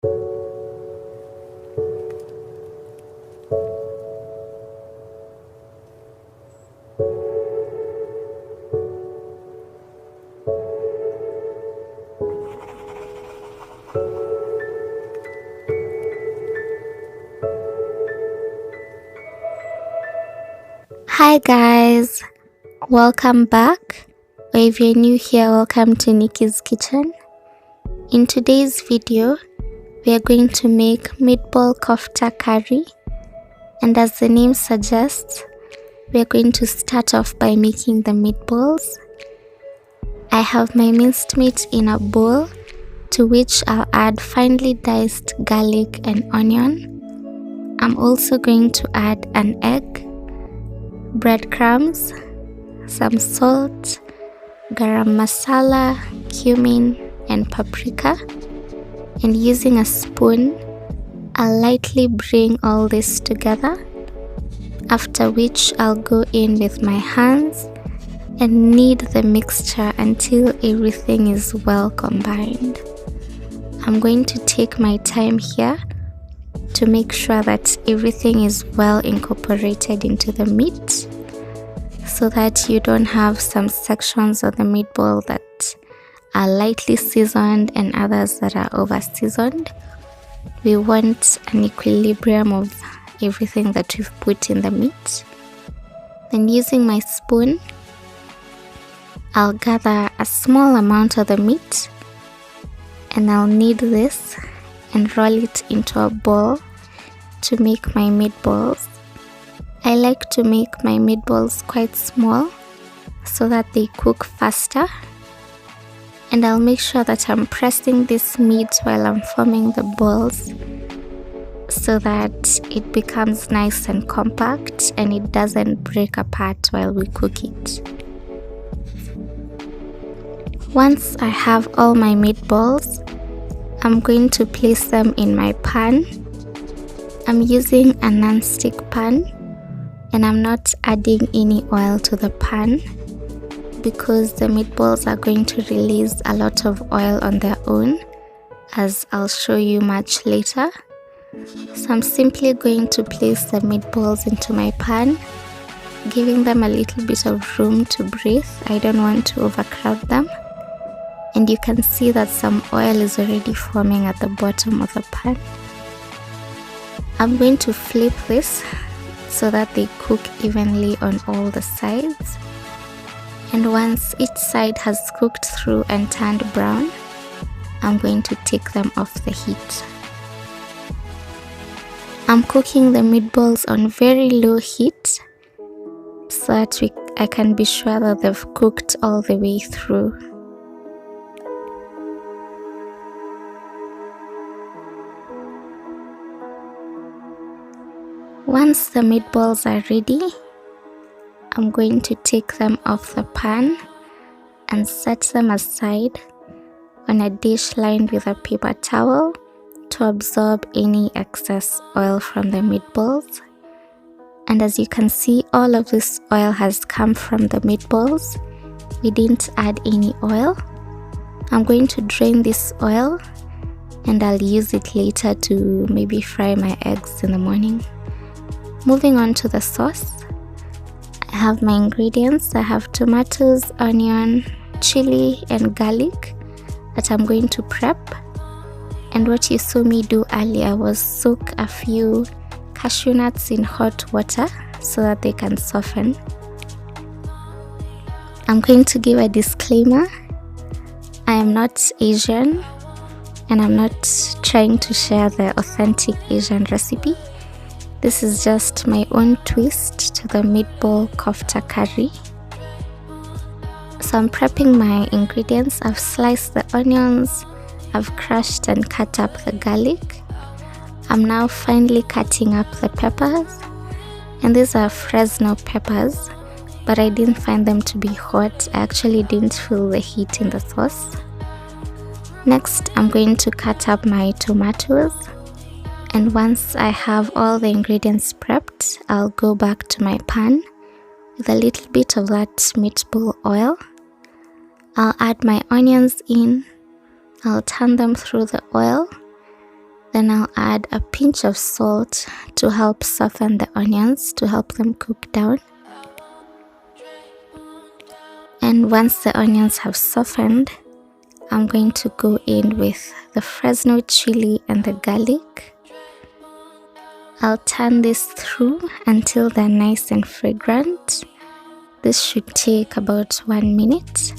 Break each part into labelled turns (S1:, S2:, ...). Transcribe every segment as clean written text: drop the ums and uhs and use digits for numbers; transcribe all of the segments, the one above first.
S1: Hi guys, welcome back, or if you're new here, welcome to Nikki's Kitchen. In today's video, we are going to make meatball kofta curry, and as the name suggests, we are going to start off by making the meatballs. I have my minced meat in a bowl, to which I'll add finely diced garlic and onion. I'm also going to add an egg, breadcrumbs, some salt, garam masala, cumin, and paprika. And using a spoon, I'll lightly bring all this together, after which I'll go in with my hands and knead the mixture until everything is well combined. I'm going to take my time here to make sure that everything is well incorporated into the meat, so that you don't have some sections of the meatball that are lightly seasoned and others that are over seasoned. We want an equilibrium of everything that we've put in the meat. Then using my spoon, I'll gather a small amount of the meat and I'll knead this and roll it into a ball to make my meatballs. I like to make my meatballs quite small so that they cook faster, and I'll make sure that I'm pressing this meat while I'm forming the balls so that it becomes nice and compact and it doesn't break apart while we cook it. Once I have all my meatballs, I'm going to place them in my pan. I'm using a non-stick pan and I'm not adding any oil to the pan because the meatballs are going to release a lot of oil on their own, as I'll show you much later. So I'm simply going to place the meatballs into my pan, giving them a little bit of room to breathe. I don't want to overcrowd them. And you can see that some oil is already forming at the bottom of the pan. I'm going to flip this so that they cook evenly on all the sides. And once each side has cooked through and turned brown, I'm going to take them off the heat. I'm cooking the meatballs on very low heat so that I can be sure that they've cooked all the way through. Once the meatballs are ready, I'm going to take them off the pan and set them aside on a dish lined with a paper towel to absorb any excess oil from the meatballs. And as you can see, all of this oil has come from the meatballs. We didn't add any oil. I'm going to drain this oil and I'll use it later to maybe fry my eggs in the morning. Moving on to the sauce, I have my ingredients. I have tomatoes, onion, chili, and garlic that I'm going to prep. And what you saw me do earlier was soak a few cashew nuts in hot water so that they can soften. I'm going to give a disclaimer. I am not Asian and I'm not trying to share the authentic Asian recipe. This is just my own twist to the meatball kofta curry. So I'm prepping my ingredients. I've sliced the onions, I've crushed and cut up the garlic. I'm now finely cutting up the peppers, and these are fresno peppers, but I didn't find them to be hot. I actually didn't feel the heat in the sauce. Next, I'm going to cut up my tomatoes. And once I have all the ingredients prepped, I'll go back to my pan with a little bit of that meatball oil. I'll add my onions in, I'll turn them through the oil, Then I'll add a pinch of salt to help soften the onions, to help them cook down. And once the onions have softened, I'm going to go in with the fresno chili and the garlic. I'll turn this through until they're nice and fragrant. This should take about 1 minute.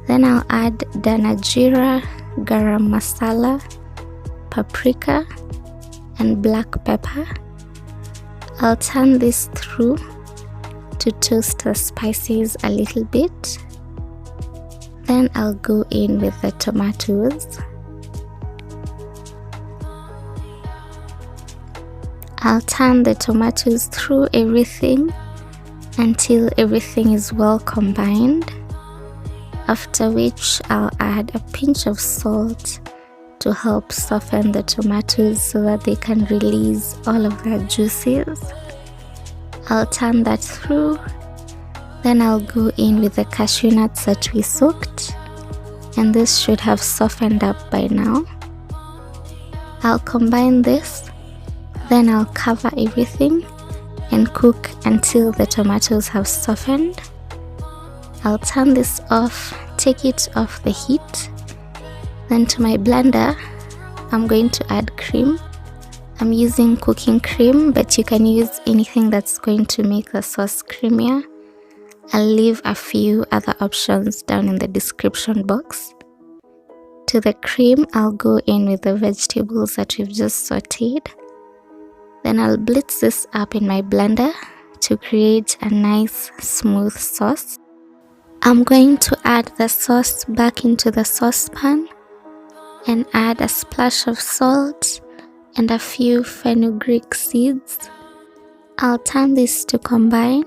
S1: Then I'll add dhana, jeera, garam masala, paprika, and black pepper. I'll turn this through to toast the spices a little bit. Then I'll go in with the tomatoes. I'll turn the tomatoes through everything until everything is well combined, after which I'll add a pinch of salt to help soften the tomatoes so that they can release all of their juices. I'll turn that through. Then I'll go in with the cashew nuts that we soaked, and this should have softened up by now. I'll combine this, then I'll cover everything and cook until the tomatoes have softened. I'll turn this off, take it off the heat. Then to my blender, I'm going to add cream. I'm using cooking cream, but you can use anything that's going to make the sauce creamier. I'll leave a few other options down in the description box. To the cream, I'll go in with the vegetables that we've just sauteed. Then I'll blitz this up in my blender to create a nice smooth sauce. I'm going to add the sauce back into the saucepan and add a splash of salt and a few fenugreek seeds. I'll turn this to combine.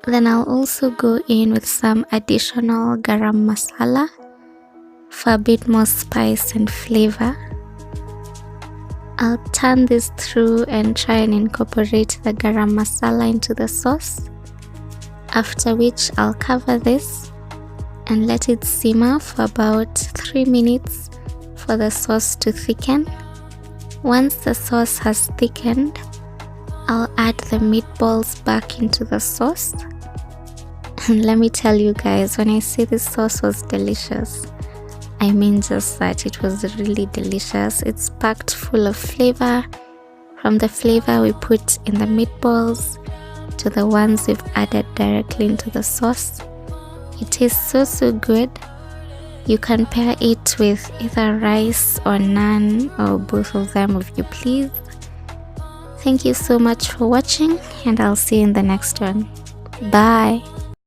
S1: Then I'll also go in with some additional garam masala for a bit more spice and flavor. I'll turn this through and try and incorporate the garam masala into the sauce, after which I'll cover this and let it simmer for about 3 minutes for the sauce to thicken. Once the sauce has thickened, I'll add the meatballs back into the sauce. And let me tell you guys, when I say this sauce was delicious, I mean just that. It was really delicious. It's packed full of flavor, from the flavor we put in the meatballs to the ones we've added directly into the sauce. It tastes so good. You can pair it with either rice or naan, or both of them if you please. Thank you so much for watching, and I'll see you in the next one. Bye.